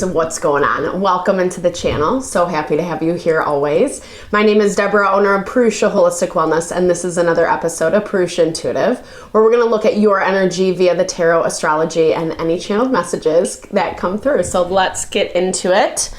Aries, what's going on? Welcome into the channel. So happy to have you here always. My name is Deborah, owner of Purusha Holistic Wellness, and this is another episode of Purusha Intuitive, where we're going to look at your energy via the tarot, astrology, and any channeled messages that come through. So let's get into it.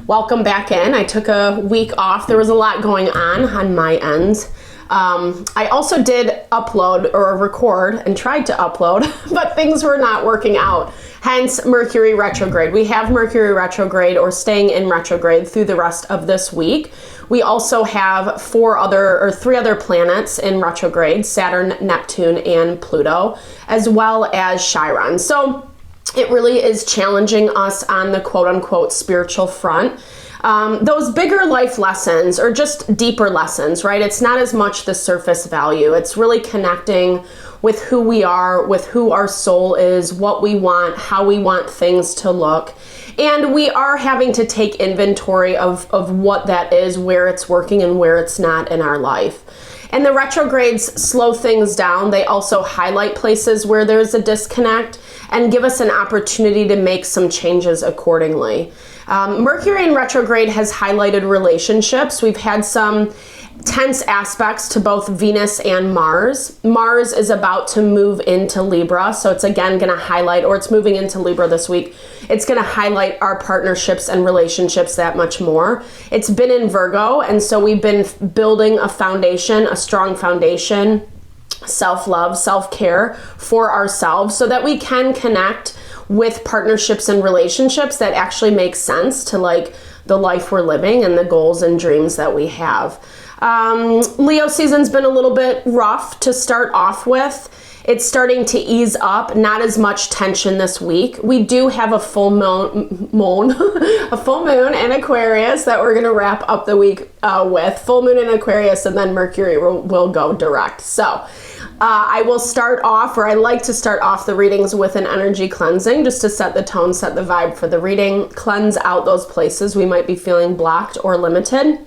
Welcome back in. I took a week off. There was a lot going on my end. I also did upload or record and tried to upload, but things were not working out. Hence Mercury retrograde. We have Mercury retrograde or staying in retrograde through the rest of this week. We also have three other planets in retrograde: Saturn, Neptune, and Pluto, as well as Chiron. So it really is challenging us on the quote unquote spiritual front. Those bigger life lessons or just deeper lessons, right? It's not as much the surface value. It's really connecting with who we are, with who our soul is, what we want, how we want things to look. And we are having to take inventory of what that is, where it's working and where it's not in our life. And the retrogrades slow things down. They also highlight places where there's a disconnect and give us an opportunity to make some changes accordingly. Mercury in retrograde has highlighted relationships. We've had some tense aspects to both Venus and Mars. Mars is about to move into Libra, so it's again going to highlight, or it's moving into Libra this week. It's going to highlight our partnerships and relationships that much more. It's been in Virgo, and so we've been building a foundation, a strong foundation, self-love, self-care for ourselves so that we can connect with partnerships and relationships that actually make sense to like the life we're living and the goals and dreams that we have. Leo season's been a little bit rough to start off with. It's starting to ease up, not as much tension this week. We do have a full moon a full moon in Aquarius that we're going to wrap up the week with. Full moon in Aquarius, and then Mercury will go direct. So I will start off, or I like to start off the readings with an energy cleansing just to set the tone, set the vibe for the reading, cleanse out those places we might be feeling blocked or limited.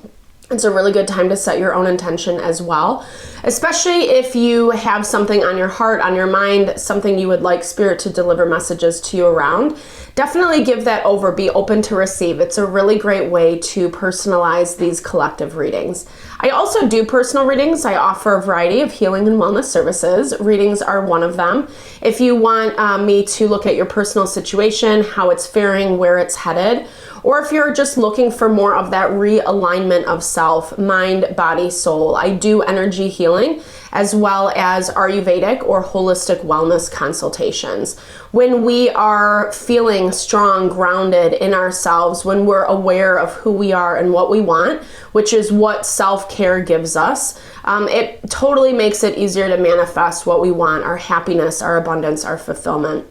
It's a really good time to set your own intention as well, especially if you have something on your heart, on your mind, something you would like Spirit to deliver messages to you around. Definitely give that over. Be open to receive. It's a really great way to personalize these collective readings. I also do personal readings. I offer a variety of healing and wellness services. Readings are one of them. If you want me to look at your personal situation, how it's faring, where it's headed, or if you're just looking for more of that realignment of self, mind, body, soul, I do energy healing as well as Ayurvedic or holistic wellness consultations. When we are feeling strong, grounded in ourselves, when we're aware of who we are and what we want, which is what self-care gives us, it totally makes it easier to manifest what we want, our happiness, our abundance, our fulfillment.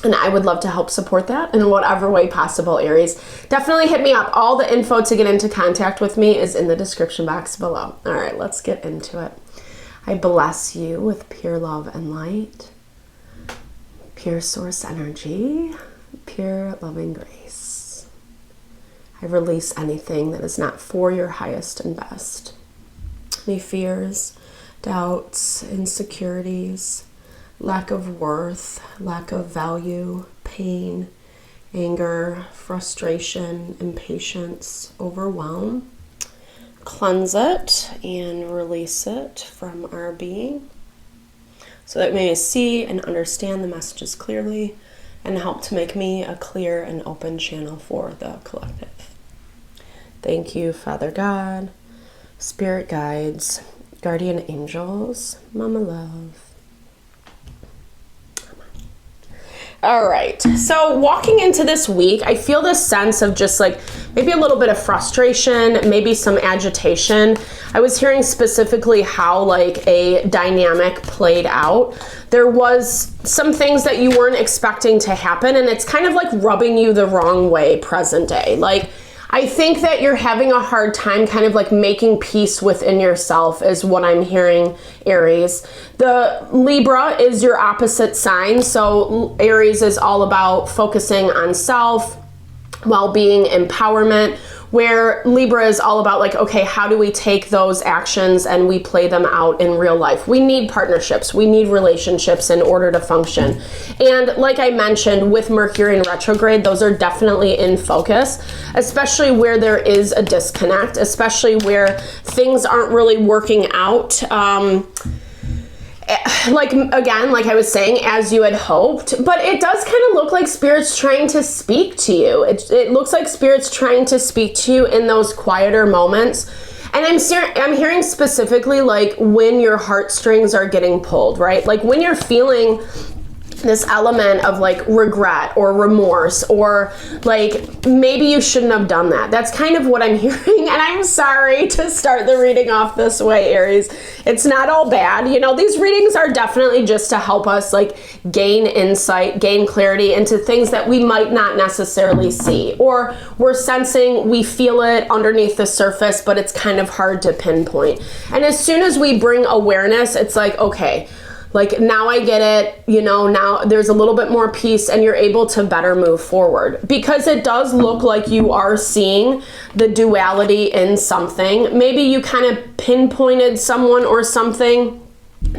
And I would love to help support that in whatever way possible, Aries. Definitely hit me up. All the info to get into contact with me is in the description box below. All right, let's get into it. I bless you with pure love and light, pure source energy, pure loving grace. I release anything that is not for your highest and best. Any fears, doubts, insecurities, lack of worth, lack of value, pain, anger, frustration, impatience, overwhelm. Cleanse it and release it from our being so that we may see and understand the messages clearly and help to make me a clear and open channel for the collective. Thank you, Father God, Spirit guides, guardian angels, Mama Love. All right, so walking into this week, I feel this sense of just like maybe a little bit of frustration, maybe some agitation. I was hearing specifically how like a dynamic played out. There was some things that you weren't expecting to happen, and it's kind of like rubbing you the wrong way present day. Like, I think that you're having a hard time kind of like making peace within yourself is what I'm hearing, Aries. The Libra is your opposite sign. So Aries is all about focusing on self, well-being, empowerment, where Libra is all about like, okay, how do we take those actions and we play them out in real life? We need partnerships, we need relationships in order to function. And like I mentioned, with Mercury in retrograde, those are definitely in focus, especially where there is a disconnect, especially where things aren't really working out. Like, again, like I was saying, as you had hoped, but it does kind of look like Spirit's trying to speak to you. It looks like Spirit's trying to speak to you in those quieter moments. And I'm hearing specifically like when your heartstrings are getting pulled, right? Like when you're feeling this element of like regret or remorse, or like maybe you shouldn't have done that. That's kind of what I'm hearing. And I'm sorry to start the reading off this way, Aries. It's not all bad. You know, these readings are definitely just to help us like gain insight, gain clarity into things that we might not necessarily see, or we're sensing, we feel it underneath the surface, but it's kind of hard to pinpoint. And as soon as we bring awareness, it's like, okay, like now I get it, you know, now there's a little bit more peace and you're able to better move forward, because it does look like you are seeing the duality in something. Maybe you kind of pinpointed someone or something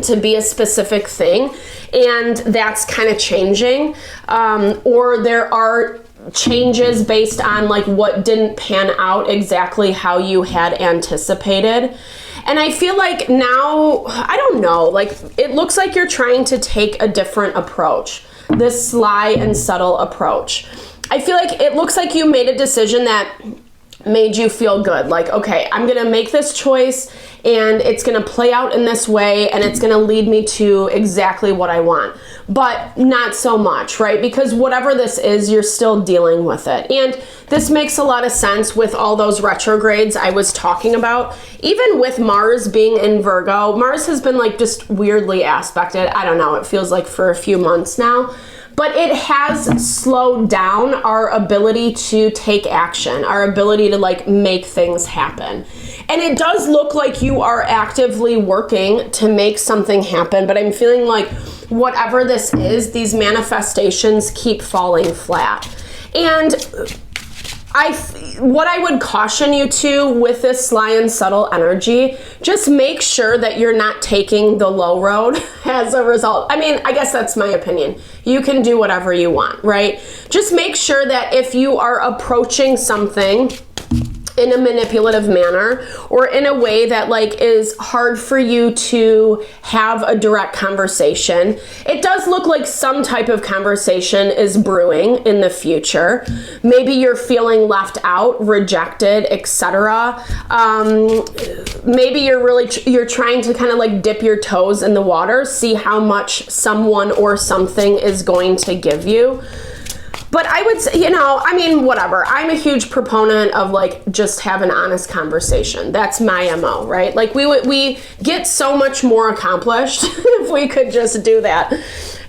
to be a specific thing, and that's kind of changing, or there are changes based on like what didn't pan out exactly how you had anticipated. And I feel like now, I don't know, like it looks like you're trying to take a different approach, this sly and subtle approach. I feel like it looks like you made a decision that made you feel good. Like, okay, I'm going to make this choice and it's going to play out in this way and it's going to lead me to exactly what I want. But not so much, right? Because whatever this is, you're still dealing with it. And this makes a lot of sense with all those retrogrades I was talking about. Even with Mars being in Virgo, Mars has been like just weirdly aspected. I don't know, it feels like for a few months now. But it has slowed down our ability to take action, our ability to like make things happen. And it does look like you are actively working to make something happen, but I'm feeling like whatever this is, these manifestations keep falling flat. And what I would caution you to with this sly and subtle energy, just make sure that you're not taking the low road as a result. I mean, I guess that's my opinion. You can do whatever you want, right? Just make sure that if you are approaching something in a manipulative manner or in a way that like is hard for you to have a direct conversation. It does look like some type of conversation is brewing in the future. Maybe you're feeling left out, rejected, etc. Maybe you're trying to kind of like dip your toes in the water, see how much someone or something is going to give you. But I would say, you know, I mean, whatever. I'm a huge proponent of like just have an honest conversation. That's my MO, right? Like we get so much more accomplished if we could just do that.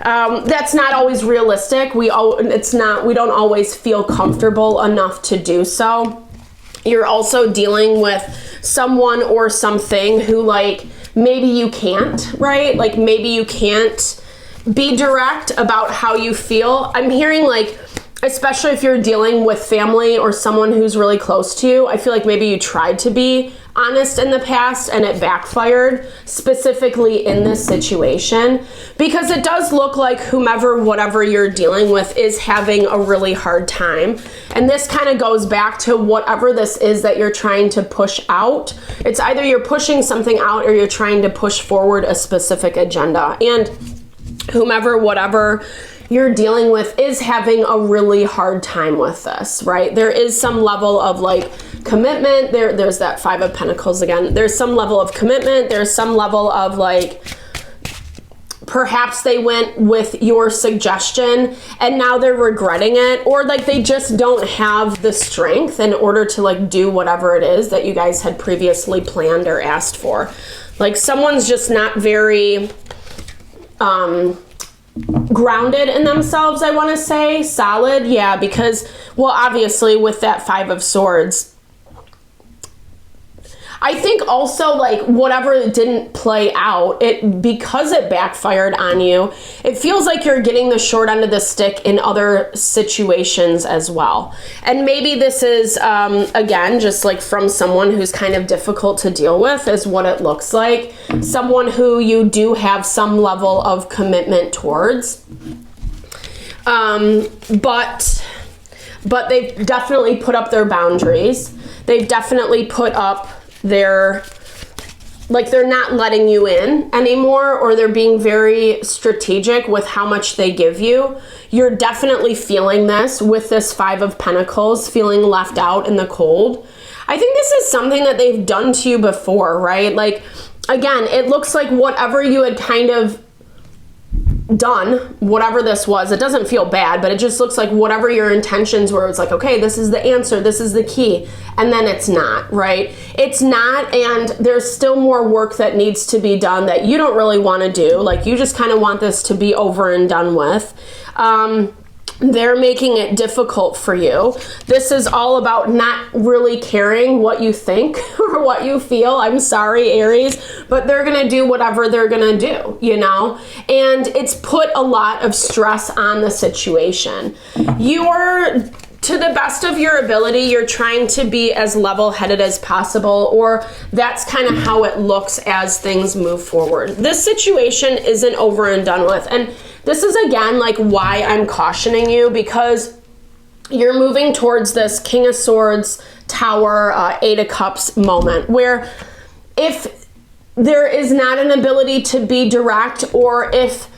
That's not always realistic. We don't always feel comfortable enough to do so. You're also dealing with someone or something who like maybe you can't, right? Like maybe you can't be direct about how you feel. I'm hearing like, especially if you're dealing with family or someone who's really close to you, I feel like maybe you tried to be honest in the past and it backfired, specifically in this situation, because it does look like whatever you're dealing with is having a really hard time. And this kind of goes back to whatever this is that you're trying to push out. It's either you're pushing something out or you're trying to push forward a specific agenda. And whatever you're dealing with is having a really hard time with this, right? There is some level of like commitment. There's that Five of Pentacles again. There's some level of commitment. There's some level of like, perhaps they went with your suggestion and now they're regretting it, or like they just don't have the strength in order to like do whatever it is that you guys had previously planned or asked for. Like someone's just not very grounded in themselves, I want to say. Solid, yeah, because, well, obviously with that Five of Swords, I think also like whatever didn't play out, because it backfired on you, it feels like you're getting the short end of the stick in other situations as well. And maybe this is, again, just like from someone who's kind of difficult to deal with is what it looks like. Someone who you do have some level of commitment towards. But they've definitely put up their boundaries. They've definitely put up they're not letting you in anymore, or they're being very strategic with how much they give you. You're definitely feeling this with this Five of Pentacles, feeling left out in the cold. I think this is something that they've done to you before, right? Like, again, it looks like whatever you had kind of done, whatever this was, it doesn't feel bad, but it just looks like whatever your intentions were, it's like, okay, this is the answer, this is the key, and then it's not, right? It's not, and there's still more work that needs to be done that you don't really want to do. Like, you just kind of want this to be over and done with. They're making it difficult for you. This is all about not really caring what you think or what you feel. I'm sorry, Aries, but they're going to do whatever they're going to do, you know? And it's put a lot of stress on the situation. You're, to the best of your ability, you're trying to be as level-headed as possible, or that's kind of how it looks as things move forward. This situation isn't over and done with. And this is, again, like why I'm cautioning you, because you're moving towards this King of Swords, Tower, Eight of Cups moment, where if there is not an ability to be direct, or if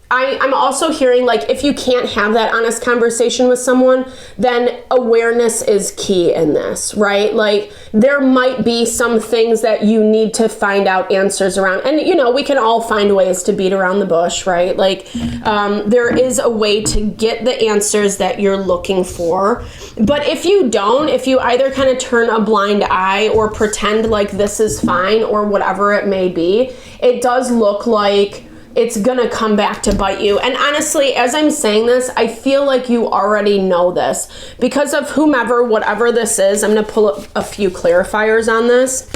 I'm also hearing, like, if you can't have that honest conversation with someone, then awareness is key in this, right? Like, there might be some things that you need to find out answers around. And, you know, we can all find ways to beat around the bush, right? Like, there is a way to get the answers that you're looking for. But if you don't, if you either kind of turn a blind eye or pretend like this is fine or whatever it may be, it does look like it's gonna come back to bite you. And honestly, as I'm saying this, I feel like you already know this because of whomever, whatever this is. I'm gonna pull up a few clarifiers on this.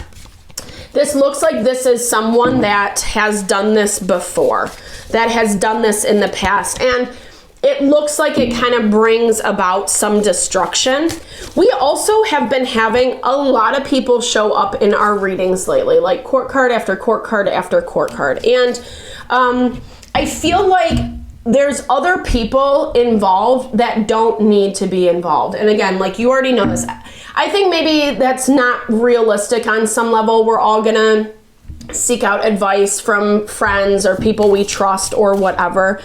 This looks like this is someone that has done this before, that has done this in the past. And it looks like it kind of brings about some destruction. We also have been having a lot of people show up in our readings lately, like court card after court card after court card. And I feel like there's other people involved that don't need to be involved. And again, like, you already know this. I think maybe that's not realistic on some level. We're all gonna seek out advice from friends or people we trust or whatever.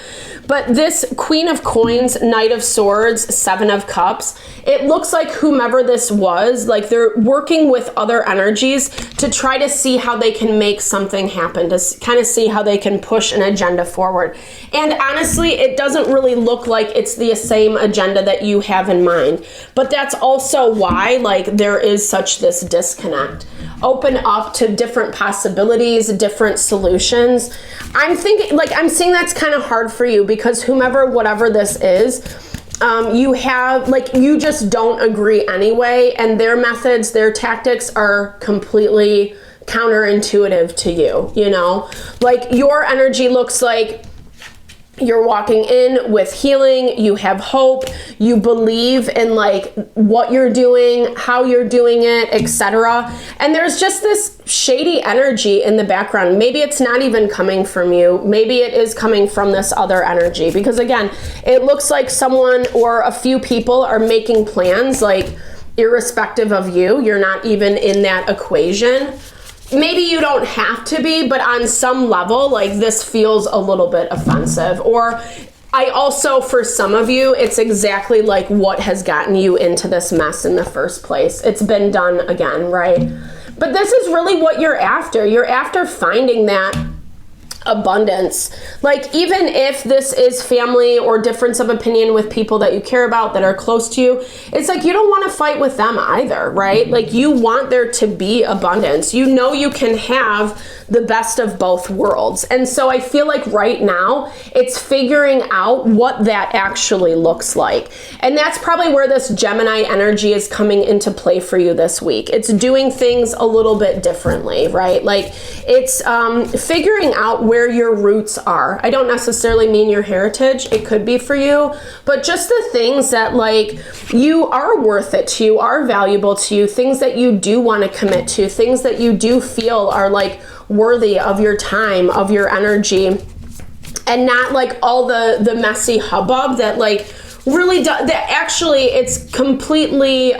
But this Queen of Coins, Knight of Swords, Seven of Cups, it looks like whomever this was, like, they're working with other energies to try to see how they can make something happen, to kind of see how they can push an agenda forward. And honestly, it doesn't really look like it's the same agenda that you have in mind. But that's also why, like, there is such this disconnect. Open up to different possibilities, different solutions. I'm thinking, like, I'm seeing that's kind of hard for you because whomever, whatever this is, you have, like, you just don't agree anyway, and their methods, their tactics are completely counterintuitive to you, you know? Like, your energy looks like you're walking in with healing, you have hope, you believe in, like, what you're doing, how you're doing it, etc. And there's just this shady energy in the background. Maybe it's not even coming from you. Maybe it is coming from this other energy. Because again, it looks like someone or a few people are making plans, like, irrespective of you. You're not even in that equation. Maybe you don't have to be, but on some level, like, this feels a little bit offensive. Or I also, for some of you, it's exactly like what has gotten you into this mess in the first place. It's been done again, right? But this is really what you're after. You're after finding that abundance. Like, even if this is family or difference of opinion with people that you care about that are close to you, it's like you don't want to fight with them either, right? Like, you want there to be abundance. You know you can have the best of both worlds. And so I feel like right now it's figuring out what that actually looks like. And that's probably where this Gemini energy is coming into play for you this week. It's doing things a little bit differently, right? Like, it's figuring out where your roots are. I don't necessarily mean your heritage. It could be for you, but just the things that, like, you are worth it to you, are valuable to you, things that you do want to commit to, things that you do feel are like worthy of your time, of your energy, and not like all the messy hubbub that like really that actually it's completely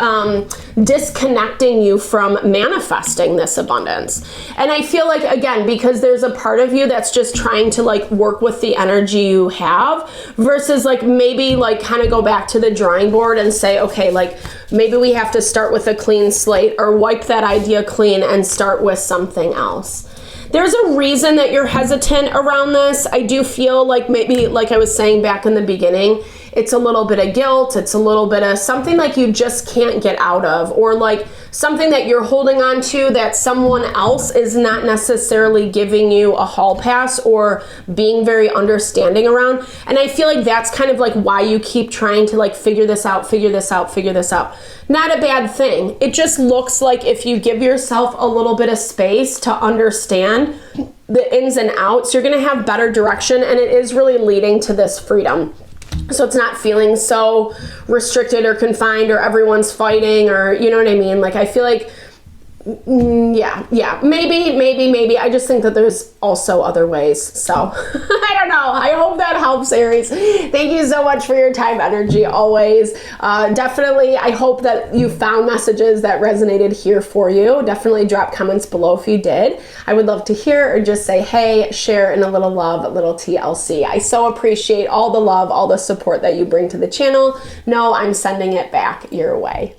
disconnecting you from manifesting this abundance. And I feel like, again, because there's a part of you that's just trying to like work with the energy you have versus like maybe like kind of go back to the drawing board and say, okay, like maybe we have to start with a clean slate or wipe that idea clean and start with something else. There's a reason that you're hesitant around this. I do feel like maybe, like I was saying back in the beginning, it's a little bit of guilt. It's a little bit of something like you just can't get out of, or like something that you're holding on to that someone else is not necessarily giving you a hall pass or being very understanding around. And I feel like that's kind of like why you keep trying to like figure this out, figure this out, figure this out. Not a bad thing. It just looks like if you give yourself a little bit of space to understand the ins and outs, you're going to have better direction, and it is really leading to this freedom. So it's not feeling so restricted or confined or everyone's fighting, or you know what I mean? Like, I feel like, maybe. I just think that there's also other ways. So I don't know. I hope that helps, Aries. Thank you so much for your time, energy, always. Definitely, I hope that you found messages that resonated here for you. Definitely drop comments below if you did. I would love to hear, or just say, hey, share in a little love, a little TLC. I so appreciate all the love, all the support that you bring to the channel. No, I'm sending it back your way.